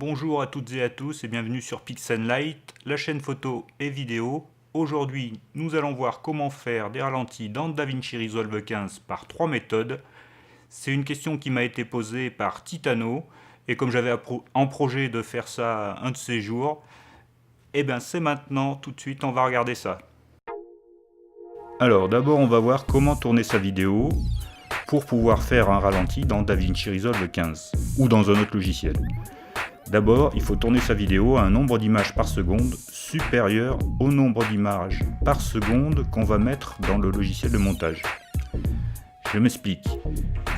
Bonjour à toutes et à tous et bienvenue sur Pix'nLight, la chaîne photo et vidéo. Aujourd'hui, nous allons voir comment faire des ralentis dans DaVinci Resolve 15 par trois méthodes. C'est une question qui m'a été posée par Titano et comme j'avais en projet de faire ça un de ces jours, et bien c'est maintenant, tout de suite, on va regarder ça. Alors d'abord on va voir comment tourner sa vidéo pour pouvoir faire un ralenti dans DaVinci Resolve 15 ou dans un autre logiciel. D'abord, il faut tourner sa vidéo à un nombre d'images par seconde supérieur au nombre d'images par seconde qu'on va mettre dans le logiciel de montage. Je m'explique.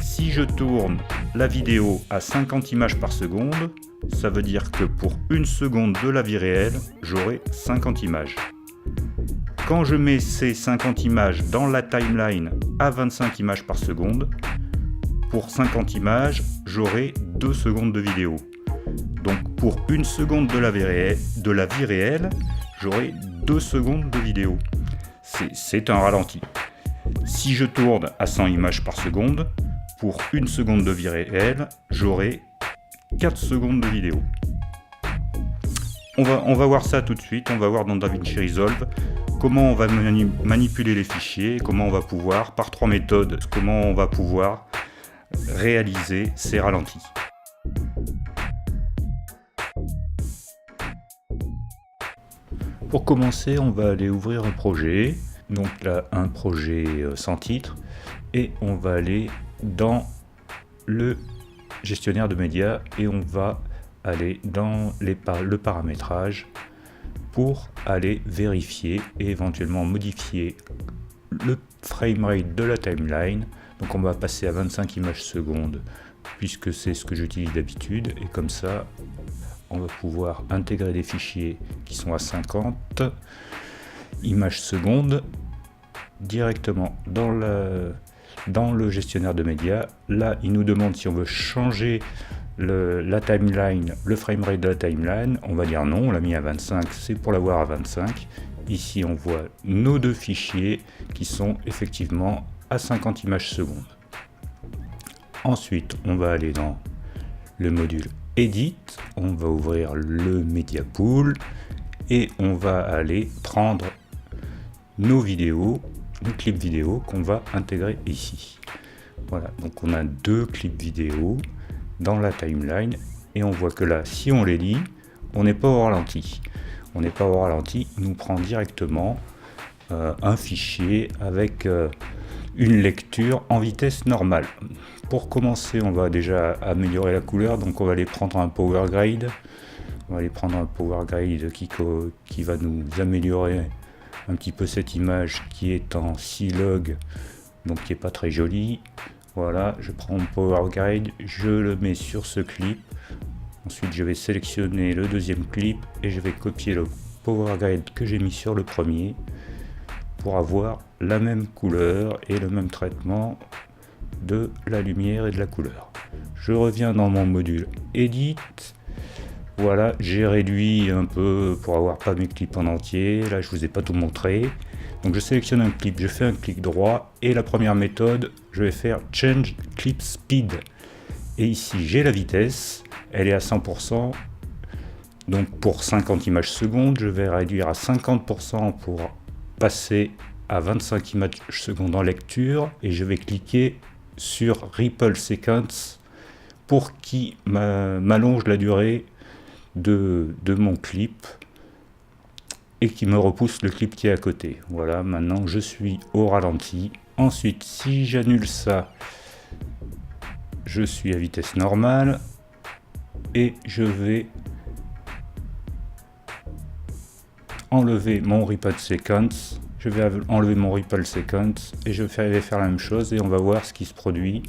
Si je tourne la vidéo à 50 images par seconde, ça veut dire que pour une seconde de la vie réelle, j'aurai 50 images. Quand je mets ces 50 images dans la timeline à 25 images par seconde, pour 50 images, j'aurai 2 secondes de vidéo. Donc pour une seconde de la vie réelle, j'aurai 2 secondes de vidéo. C'est un ralenti. Si je tourne à 100 images par seconde, pour une seconde de vie réelle, j'aurai 4 secondes de vidéo. On va voir ça tout de suite, on va voir dans DaVinci Resolve comment on va manipuler les fichiers, comment on va pouvoir, par trois méthodes, comment on va pouvoir réaliser ces ralentis. Pour commencer, on va aller ouvrir un projet, donc là un projet sans titre, et on va aller dans le gestionnaire de médias et on va aller dans le paramétrage pour aller vérifier et éventuellement modifier le framerate de la timeline. Donc on va passer à 25 images secondes puisque c'est ce que j'utilise d'habitude et comme ça on va pouvoir intégrer des fichiers qui sont à 50 images secondes directement dans le gestionnaire de médias. Là, il nous demande si on veut changer la timeline, le framerate de la timeline. On va dire non, on l'a mis à 25, c'est pour l'avoir à 25. Ici, on voit nos deux fichiers qui sont effectivement à 50 images secondes. Ensuite, on va aller dans le module Edit, on va ouvrir le Media Pool et on va aller prendre nos vidéos, nos clips vidéo qu'on va intégrer ici. Voilà, donc on a deux clips vidéo dans la timeline et on voit que là, si on les lit, on n'est pas au ralenti. On n'est pas au ralenti, il nous prend directement un fichier avec une lecture en vitesse normale. Pour commencer, on va déjà améliorer la couleur, donc on va aller prendre un power grade. On va aller prendre un power grade qui va nous améliorer un petit peu cette image qui est en C-Log, donc qui est pas très jolie. Voilà, je prends mon power grade, je le mets sur ce clip. Ensuite, je vais sélectionner le deuxième clip et je vais copier le power grade que j'ai mis sur le premier pour avoir la même couleur et le même traitement de la lumière et de la couleur. Je reviens dans mon module Edit. Voilà, j'ai réduit un peu pour avoir pas mes clips en entier. Là, je vous ai pas tout montré. Donc, je sélectionne un clip, je fais un clic droit et la première méthode, je vais faire Change Clip Speed. Et ici, j'ai la vitesse, elle est à 100%. Donc, pour 50 images secondes, je vais réduire à 50% pour passer à 25 images secondes en lecture et je vais cliquer sur Ripple Sequence pour qu'il m'allonge la durée de mon clip et qui me repousse le clip qui est à côté. Voilà, maintenant je suis au ralenti. Ensuite, si j'annule ça, je suis à vitesse normale et je vais enlever mon Ripple Sequence. Je vais enlever mon Ripple Sequence et je vais faire la même chose et on va voir ce qui se produit.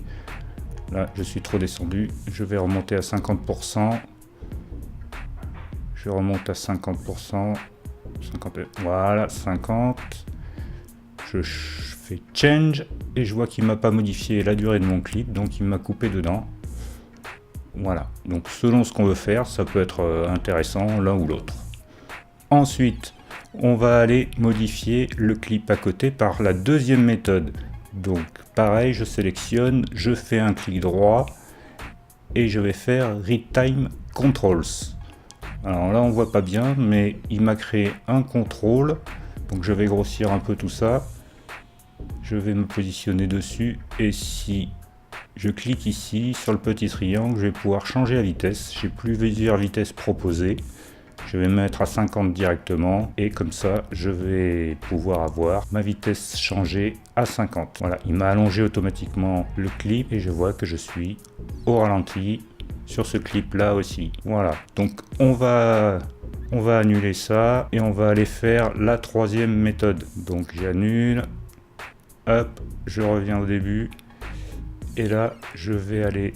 Là, je suis trop descendu. Je vais remonter à 50%. Je remonte à 50%. 50, voilà, 50. Je fais Change et je vois qu'il ne m'a pas modifié la durée de mon clip, donc il m'a coupé dedans. Voilà, donc selon ce qu'on veut faire, ça peut être intéressant l'un ou l'autre. Ensuite, on va aller modifier le clip à côté par la deuxième méthode. Donc pareil, je sélectionne, je fais un clic droit et je vais faire Read Time Controls. Alors là on voit pas bien, mais il m'a créé un contrôle, donc je vais grossir un peu tout ça. Je vais me positionner dessus et si je clique ici sur le petit triangle, je vais pouvoir changer la vitesse. J'ai plusieurs vitesses proposées. Je vais mettre à 50 directement et comme ça je vais pouvoir avoir ma vitesse changée à 50. Voilà, il m'a allongé automatiquement le clip et je vois que je suis au ralenti sur ce clip là aussi. Voilà, donc on va annuler ça et on va aller faire la troisième méthode. Donc j'annule, hop, je reviens au début et là je vais aller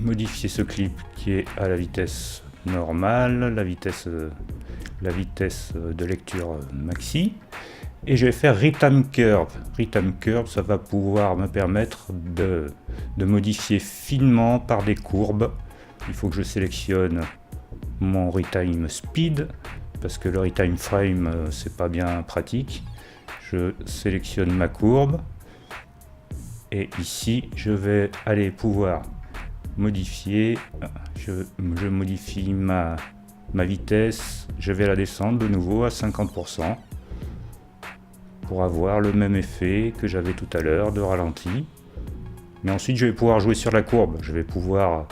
modifier ce clip qui est à la vitesse normale, la vitesse de lecture maxi, et je vais faire Read Time Curve. Read Time Curve, ça va pouvoir me permettre de modifier finement par des courbes. Il faut que je sélectionne mon Read Time Speed parce que le Read Time Frame c'est pas bien pratique. Je sélectionne ma courbe et ici je vais aller pouvoir modifier, je modifie ma vitesse, je vais la descendre de nouveau à 50% pour avoir le même effet que j'avais tout à l'heure de ralenti. Mais ensuite je vais pouvoir jouer sur la courbe, je vais pouvoir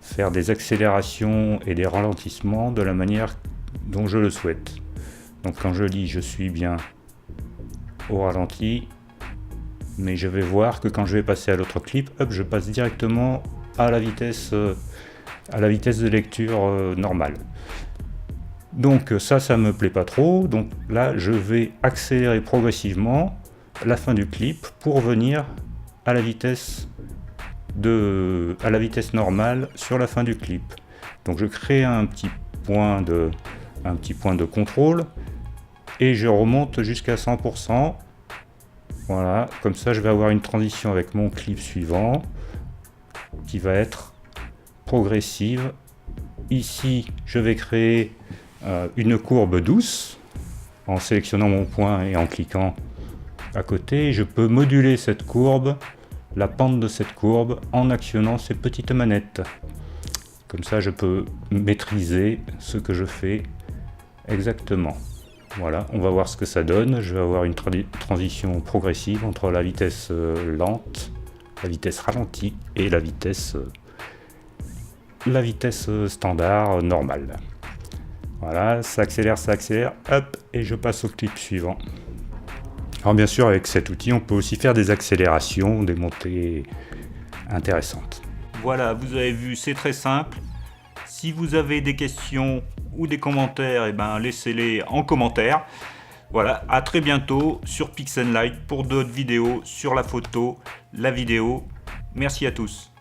faire des accélérations et des ralentissements de la manière dont je le souhaite. Donc quand je lis, je suis bien au ralenti, mais je vais voir que quand je vais passer à l'autre clip, hop, je passe directement à la vitesse de lecture normale. Donc ça me plaît pas trop, donc là je vais accélérer progressivement la fin du clip pour venir à la vitesse normale sur la fin du clip. Donc je crée un petit point de contrôle et je remonte jusqu'à 100%. Voilà, comme ça je vais avoir une transition avec mon clip suivant qui va être progressive. Ici je vais créer une courbe douce en sélectionnant mon point et en cliquant à côté. Je peux moduler cette courbe, la pente de cette courbe, en actionnant ces petites manettes. Comme ça je peux maîtriser ce que je fais exactement. Voilà, on va voir ce que ça donne. Je vais avoir une transition progressive entre la vitesse lente, la vitesse ralentie et la vitesse standard normale. Voilà, ça accélère, hop, et je passe au clip suivant. Alors bien sûr, avec cet outil, on peut aussi faire des accélérations, des montées intéressantes. Voilà, vous avez vu, c'est très simple. Si vous avez des questions ou des commentaires, eh ben, laissez-les en commentaire. Voilà, à très bientôt sur Pix'nLight pour d'autres vidéos sur la photo, la vidéo. Merci à tous.